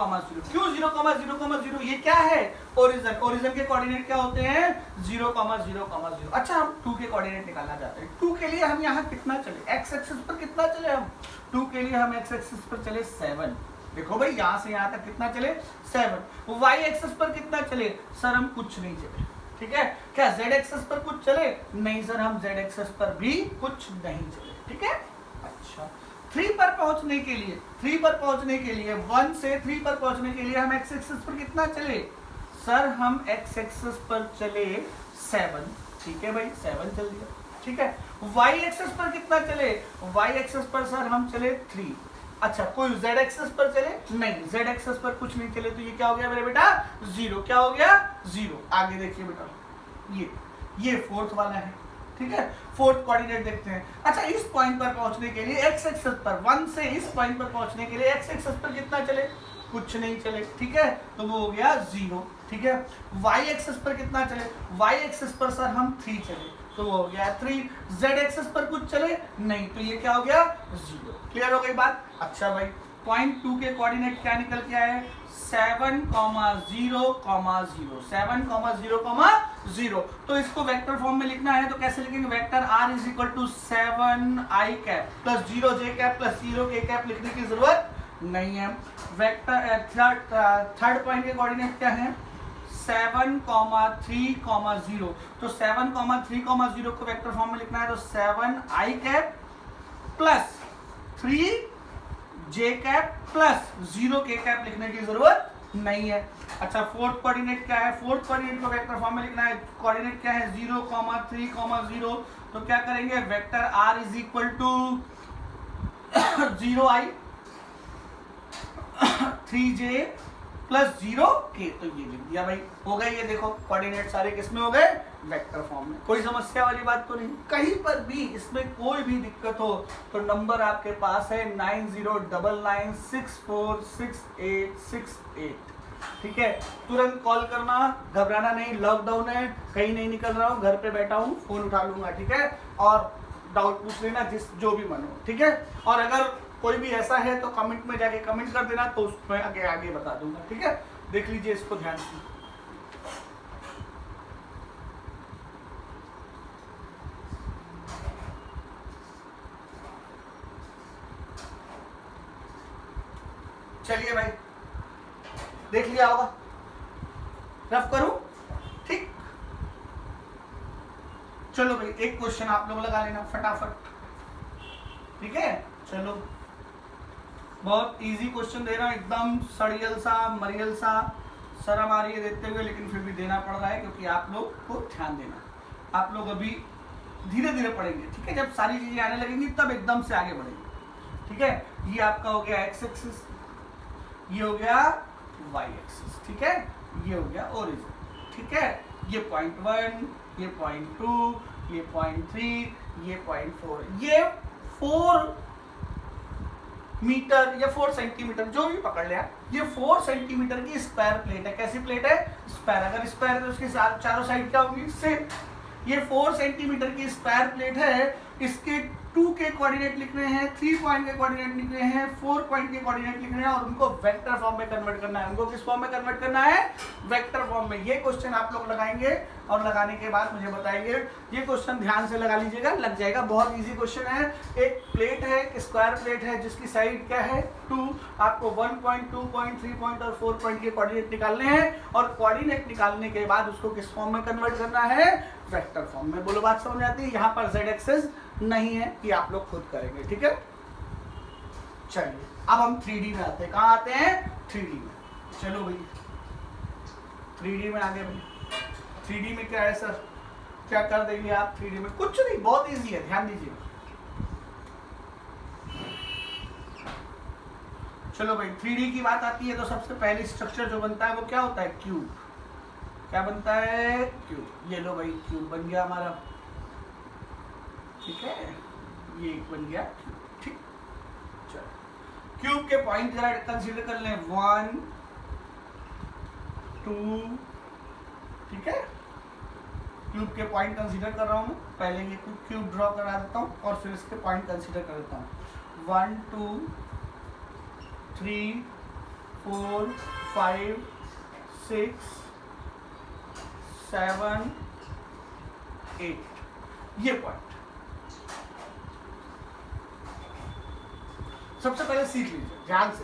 क्यों 0, 0, 0? ये क्या है? ओरिजिन। ओरिजिन के कोऑर्डिनेट क्या होते हैं? 0, 0, 0। अच्छा, हम 2 के कोऑर्डिनेट निकालना चाहते हैं। 2 के लिए हम यहाँ कितना चले? एक्स एक्सिस पर कितना चले हम? 2 के लिए हम एक्स एक्सिस पर चले 7। देखो भाई, यहाँ से यहाँ तक कितना चले? 7। वाई एक्सिस पर कितना चले? सर हम कुछ नहीं चले, ठीक है। क्या जेड एक्सिस पर कुछ चले? नहीं सर, हम जेड एक्सिस पर भी कुछ नहीं चले, ठीक है। अच्छा, 3 पर पहुंचने के लिए 1 से 3 पर पहुंचने के लिए हम एक्स एक्सिस पर कितना चले? सर हम एक्स एक्सिस पर चले 7, ठीक है भाई, 7 चल दिया, ठीक है। वाई एक्सिस पर कितना चले? वाई एक्सिस पर सर हम चले 3। अच्छा, कोई जेड एक्सिस पर चले? नहीं, जेड एक्सिस पर कुछ नहीं चले, तो ये क्या हो गया मेरे बेटा? 0। क्या हो गया? 0। आगे देखिए बेटा, ये 4th वाला है, ठीक है। 4th कोऑर्डिनेट देखते हैं। अच्छा, इस पॉइंट पर पहुंचने के लिए एक्स एक्सिस पर 1 से इस पॉइंट पर पहुंचने के लिए एक्स एक्सिस पर कितना चले? कुछ नहीं चले, ठीक है, तो वो हो गया 0, ठीक है। वाई एक्सेस पर कितना चले, वाई एक्सेस पर सर हम 3 चले, तो वो हो गया 3। जेड एक्सेस पर कुछ चले नहीं, तो ये क्या हो गया 0। क्लियर हो गई बात। अच्छा भाई पॉइंट 2 के कोऑर्डिनेट क्या निकल के आए, 7, 0, 0, 7, 0, 0। तो इसको वेक्टर फॉर्म में लिखना है तो कैसे लिखेंगे, vector r is equal to 7i cap plus 0j cap plus 0k cap लिखने की जरूरत नहीं है। वेक्टर थर्ड पॉइंट के कोऑर्डिनेट क्या है, 7, 3, 0। तो 7, 3, 0 को वेक्टर फॉर्म में लिखना है तो 7i cap plus 3j cap plus 0k cap लिखने की जरूरत नहीं है। अच्छा फोर्थ कोऑर्डिनेट क्या है, फोर्थ कोऑर्डिनेट को वेक्टर फॉर्म में लिखना है, कोऑर्डिनेट क्या है 0, 3, 0। तो क्या करेंगे, vector r is equal to 0i 3j plus 0k, तो ये लिख दिया भाई, हो गए। ये देखो कोऑर्डिनेट सारे किसमें हो गए, वेक्टर फॉर्म में। कोई समस्या वाली बात तो नहीं, कहीं पर भी इसमें कोई भी दिक्कत हो तो नंबर आपके पास है 9099646868, ठीक है। तुरंत कॉल करना, घबराना नहीं, लॉकडाउन है, कहीं नहीं निकल रहा हूँ, घर पे बैठा हूँ, फोन उठा लूंगा, ठीक है। और डाउट पूछ लेना जो भी मन हो, ठीक है। और अगर कोई भी ऐसा है तो कमेंट में जाके कमेंट कर देना, तो उसमें आगे बता दूंगा, ठीक है। देख लीजिए इसको ध्यान से। चलिए भाई देख लिया होगा, रफ करूं, ठीक। चलो भाई एक क्वेश्चन आप लोग लगा लेना फटाफट, ठीक है। चलो बहुत इजी क्वेश्चन दे रहा हूं, एकदम सड़ियल सा मरियल सा, शर्म आ रही है देते हुए, लेकिन फिर भी देना पड़ रहा है क्योंकि आप लोग को ध्यान देना। आप लोग अभी धीरे धीरे पढ़ेंगे, ठीक है। जब सारी चीजें आने लगेंगी तब एकदम से आगे बढ़ेंगे, ठीक है। ये आपका हो गया एक्स एक्सिस, ये हो गया वाई एक्सिस, ठीक है। ये हो गया ओरिजिन, ठीक है। ये पॉइंट 1, ये पॉइंट 2, ये पॉइंट 3, ये पॉइंट 4, ये 4 मीटर या 4 सेंटीमीटर जो भी पकड़ लिया, ये 4 सेंटीमीटर की स्क्वायर प्लेट है। कैसी प्लेट है, स्क्वायर। अगर स्क्वायर है तो उसके चारों साइड क्या होगी, सेम। ये 4 सेंटीमीटर की स्क्वायर प्लेट है, इसके 2 के कोऑर्डिनेट लिख रहे हैं, 3 पॉइंट के कोऑर्डिनेट लिख रहे हैं, 4 पॉइंट के कोऑर्डिनेट लिख रहे हैं, और उनको वेक्टर फॉर्म में कन्वर्ट करना है। उनको किस फॉर्म में कन्वर्ट करना है, वेक्टर फॉर्म में। ये क्वेश्चन आप लोग लगाएंगे और लगाने के बाद मुझे बताएंगे। ये क्वेश्चन ध्यान से लगा लीजिएगा, लग जाएगा, बहुत इजी क्वेश्चन है। एक प्लेट है, एक स्क्वायर प्लेट है जिसकी साइड क्या है 2। आपको 1 पॉइंट, 2 पॉइंट, 3 पॉइंट और 4 पॉइंट के कोऑर्डिनेट निकालने हैं, और कोऑर्डिनेट निकालने के बाद उसको किस फॉर्म में कन्वर्ट करना है, वेक्टर फॉर्म में। बोलो बात समझ आती है। यहाँ पर z एक्सिस नहीं है, ये आप लोग खुद करेंगे, ठीक है। चलिए अब हम 3D में आते हैं। कहाँ आते हैं, 3D में। चलो भाई 3D में आगे भाई। 3D में क्या है सर, क्या कर देंगे आप 3D में, कुछ नहीं, बहुत इजी है, ध्यान दीजिए। चलो भाई 3D की बात आती है तो सबसे पहले स्ट्रक्चर जो बनता है वो क्या होता है, क्यूब। क्या बनता है, क्यूब। ये लो भाई क्यूब बन गया हमारा, ठीक है। ये एक बन गया, ठीक। चलो क्यूब के पॉइंट जरा कंसीडर कर लें, 1, 2, ठीक है। क्यूब के पॉइंट कंसीडर कर रहा हूं मैं, पहले ये क्यूब ड्रॉ करा देता हूं और फिर इसके पॉइंट कंसीडर कर देता हूं। 1, 2, 3, 4, 5, 6, 7, 8, ये पॉइंट। सबसे पहले सीख लीजिए ध्यान से,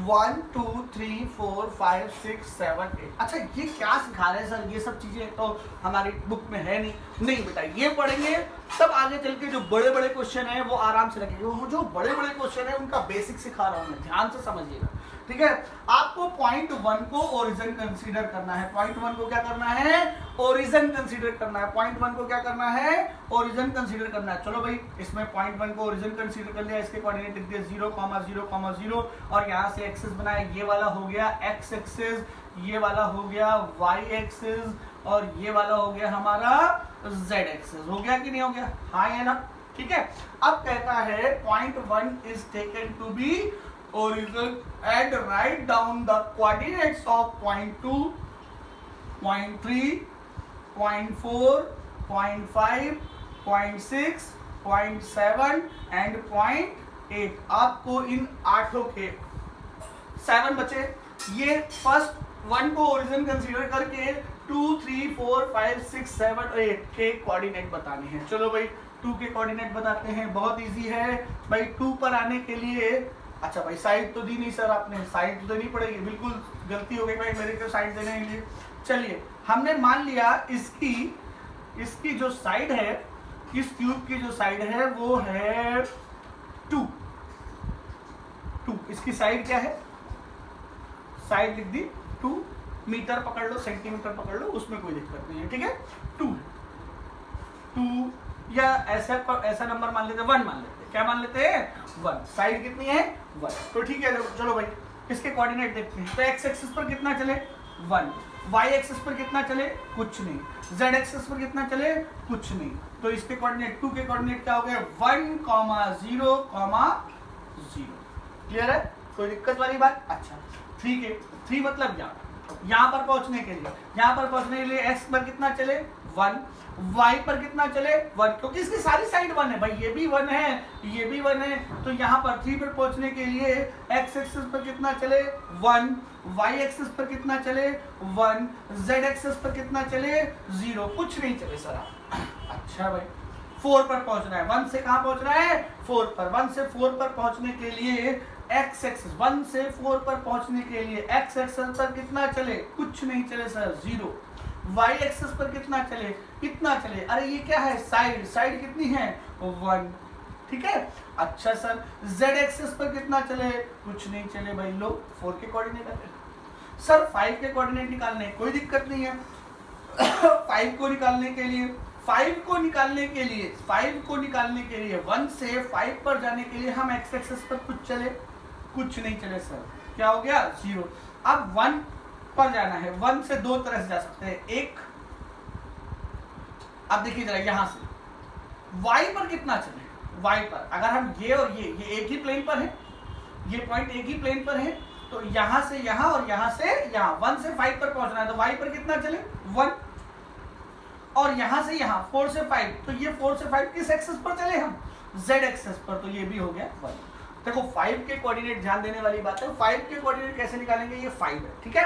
1, 2, 3, 4, 5, 6, 7, 8। अच्छा ये क्या सिखा रहे हैं सर, ये सब चीजें तो हमारी बुक में है नहीं बेटा, ये पढ़ेंगे तब आगे चल के जो बड़े बड़े क्वेश्चन है वो आराम से लगेंगे। वो जो बड़े बड़े क्वेश्चन है उनका बेसिक सिखा रहा हूं मैं, ध्यान से समझिएगा, ठीक है। आपको पॉइंट 1 को ओरिजिन कंसीडर करना है। पॉइंट 1 को क्या करना है, ओरिजिन कंसीडर करना है। पॉइंट 1 को क्या करना है, ओरिजिन कंसीडर करना है। चलो भाई इसमें पॉइंट 1 को ओरिजिन कंसीडर कर लिया, इसके कोऑर्डिनेट लिख दिए 0, 0, 0, और यहाँ से एक्सिस बनाया, ये वाला हो गया एक्स एक्सिस, ये वाला हो गया वाई एक्सिस, और ये वाला हो गया हमारा जेड एक्सिस। हो गया कि नहीं हो गया, हाँ है ना, ठीक है। अब कहता है point 1 is taken to be origin and write down the coordinates of point 2, point 3, point 4, point 5, point 6, point 7 and point 8। आपको इन 8 के 7 बचे। ये फर्स्ट 1 को ओरिजिन कंसीडर करके 2, 3, 4, 5, 6, 7, 8 के कोऑर्डिनेट बताने हैं। चलो भाई 2 के कोऑर्डिनेट बताते हैं, बहुत इजी है भाई। 2 पर आने के लिए अच्छा भाई साइड तो दी नहीं सर आपने, साइड तो देनी पड़ेगी, बिल्कुल गलती हो गई भाई मेरे को साइड देने के लिए। चलिए हमने मान लिया इसकी जो साइड है, इस क्यूब की जो साइड है वो है 2। इसकी साइड क्या है, साइड लिख दी 2, मीटर पकड़ लो, सेंटीमीटर पकड़ लो, उसमें कोई दिक्कत नहीं है, ठीक है। 2 या ऐसा नंबर मान लेते हैं, 1 मान लेते हैं, क्या मान लेते हैं 1। साइड कितनी है 1, तो ठीक है। चलो भाई इसके कोऑर्डिनेट देखते हैं। तो एक्स एक्सिस पर कितना चले 1, वाई एक्सिस पर कितना चले कुछ नहीं, जेड एक्सिस पर कितना चले कुछ नहीं। तो इसके कोऑर्डिनेट 2 के कोऑर्डिनेट क्या हो गए 1, 0, 0। क्लियर है, कोई दिक्कत वाली बात। अच्छा 3 के 3 मतलब यहाँ पर पहुंचने के लिए एक्स पर कितना चले 1, वाई पर कितना चले 1, क्योंकि इसकी सारी साइड 1 है भाई, ये भी 1 है, ये भी 1 है। तो यहाँ पर 3 पर पहुंचने के लिए एक्स एक्सिस पर कितना चले 1, वाई एक्सिस पर कितना चले 1, जेड एक्सिस पर कितना चले 0, कुछ नहीं चले सर। अच्छा भाई 4 पर पहुंचना है, 1 से कहाँ पहुंचना है 4 पर। 1 से 4 पर पहुंचने के लिए एक्स एक्सिस 1 से 4 पर पहुंचने के लिए एक्स एक्सिस पर कितना चले कुछ नहीं चले सर 0। वाई एक्सिस पर कितना चले, अरे ये क्या है साइड कितनी है 1, ठीक है। अच्छा सर जेड एक्सिस पर कितना चले कुछ नहीं चले भाई, लो 4 के कोऑर्डिनेट है सर। 5 के कोऑर्डिनेट निकालने कोई दिक्कत नहीं है। 5 को निकालने के लिए 1 से 5 पर जाने के लिए हम एक्स एक्सिस पर कुछ नहीं चले सर, क्या हो गया 0। अब 1 पर जाना है, 1 से 2 तरह से जा सकते हैं, एक अब देखिए जरा यहां से y पर कितना चले, y पर अगर हम ये और ये एक ही प्लेन पर है, ये पॉइंट एक ही प्लेन पर है, तो यहां से यहां और यहां से यहां 1 से 5 पर पहुंचना है, तो y पर कितना चले 1, और यहां से यहां 4 से 5, तो ये 4 से 5 किस एक्सिस पर चले हम z एक्सिस पर, तो ये भी हो गया 1। देखो 5 के कोऑर्डिनेट ध्यान देने वाली बात है, 5 के कोऑर्डिनेट कैसे निकालेंगे, ये 5 है, ठीक है।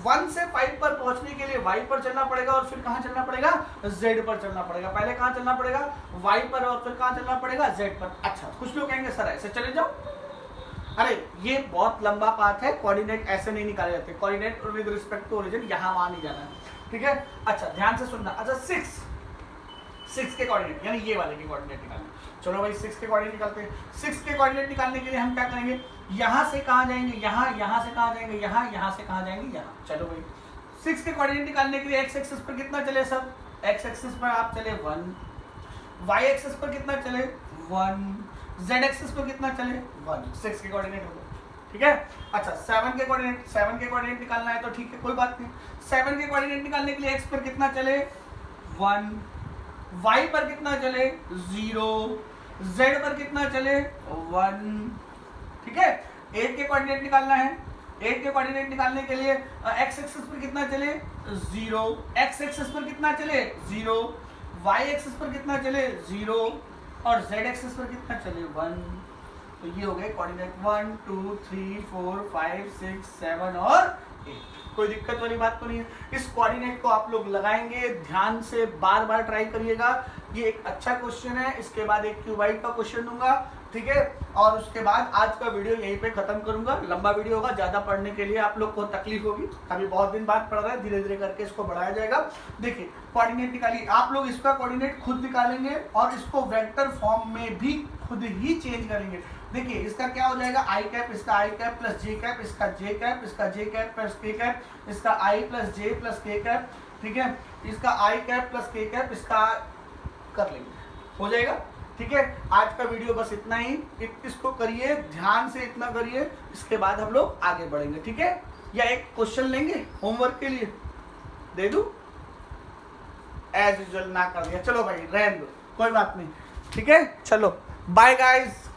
1 से 5 पर पहुंचने के लिए y पर चलना पड़ेगा और फिर कहां चलना पड़ेगा z पर चलना पड़ेगा। पहले कहां चलना पड़ेगा y पर और फिर कहां चलना पड़ेगा z पर। अच्छा कुछ लोग कहेंगे सर ऐसे चले जाओ, अरे ये बहुत लंबा पाथ है, कोऑर्डिनेट ऐसे नहीं निकाले जाते, coordinate with respect to origin यहाँ वहां नहीं जाना है, ठीक है। अच्छा ध्यान से सुनना। अच्छा 6 के कोऑर्डिनेट यानी ये वाले के कोऑर्डिनेट निकालने। चलो भाई 6 के कोऑर्डिनेट निकालते हैं। 6 के कोऑर्डिनेट निकालने के लिए हम क्या करेंगे, यहाँ से कहाँ जाएंगे यहाँ, यहाँ से कहाँ जाएंगे यहाँ, यहाँ से कहाँ जाएंगे यहाँ। चलो भाई 6 के कोऑर्डिनेट निकालने के लिए एक्स एक्सिस पर कितना चले सब, एक्स एक्सिस पर आप चले 1, वाई एक्सिस पर कितना चले 1, जेड एक्सिस पर कितना चले 1। 6 के कोऑर्डिनेट हो गए, ठीक है। अच्छा 7 के कोऑर्डिनेट निकालना है, तो ठीक है कोई बात नहीं। 7 के कोऑर्डिनेट निकालने के लिए एक्स पर कितना चले 1, वाई पर कितना चले 0, z पर कितना चले 1, ठीक है। 8 के कोऑर्डिनेट निकालना है, 8 के कोऑर्डिनेट निकालने के लिए x एक्सिस पर कितना चले 0, x एक्सिस पर कितना चले 0, y एक्सिस पर कितना चले 0 और z एक्सिस पर कितना चले 1। तो ये हो गए कोऑर्डिनेट 1, 2, 3, 4, 5, 6, 7 और 8। कोई दिक्कत वाली बात तो नहीं है। इस कोऑर्डिनेट को आप लोग लगाएंगे, ध्यान से बार बार ट्राई करिएगा। ये एक अच्छा क्वेश्चन है, इसके बाद एक क्यूबाइड का क्वेश्चन दूंगा, ठीक है। और उसके बाद आज का वीडियो यहीं पे खत्म करूंगा, लंबा वीडियो होगा, ज्यादा पढ़ने के लिए आप लोग को तकलीफ होगी, अभी बहुत दिन बाद पढ़ रहे हैं, धीरे धीरे करके इसको बढ़ाया जाएगा। देखिए कोऑर्डिनेट निकालिए, आप लोग इसका कोऑर्डिनेट खुद निकालेंगे और इसको वेक्टर फॉर्म में भी खुद ही चेंज करेंगे। देखिए इसका क्या हो जाएगा आई कैप, इसका आई कैप प्लस जे कैप, इसका जे कैप, इसका जे कैप प्लस के कैप, इसका आई प्लस जे प्लस के कैप, ठीक है। इसका आई कैप प्लस के कैप, इसका कर लेंगे, हो जाएगा, ठीक है। आज का वीडियो बस इतना ही, इसको करिए ध्यान से, इतना करिए, इसके बाद हम लोग आगे बढ़ेंगे, ठीक है। या एक क्वेश्चन लेंगे होमवर्क के लिए, दे दूं एज यूजुअल, ना कर दिया, चलो भाई रहने दो, कोई बात नहीं, ठीक है। चलो बाय गाइस।